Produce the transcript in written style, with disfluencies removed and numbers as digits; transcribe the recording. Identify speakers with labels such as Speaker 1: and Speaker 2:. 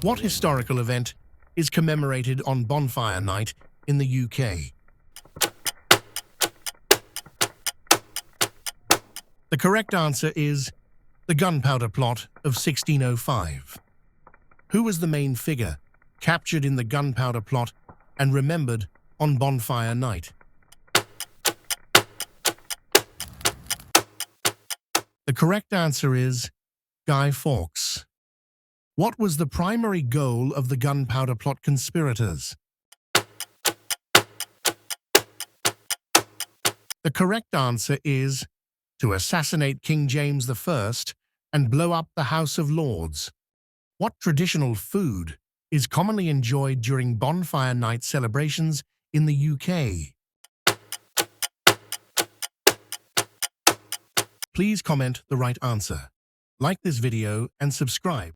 Speaker 1: What historical event is commemorated on Bonfire Night in the UK? The correct answer is the Gunpowder Plot of 1605. Who was the main figure captured in the Gunpowder Plot and remembered on Bonfire Night? The correct answer is Guy Fawkes. What was the primary goal of the Gunpowder Plot conspirators? The correct answer is to assassinate King James I and blow up the House of Lords. What traditional food is commonly enjoyed during Bonfire Night celebrations in the UK? Please comment the right answer. Like this video and subscribe.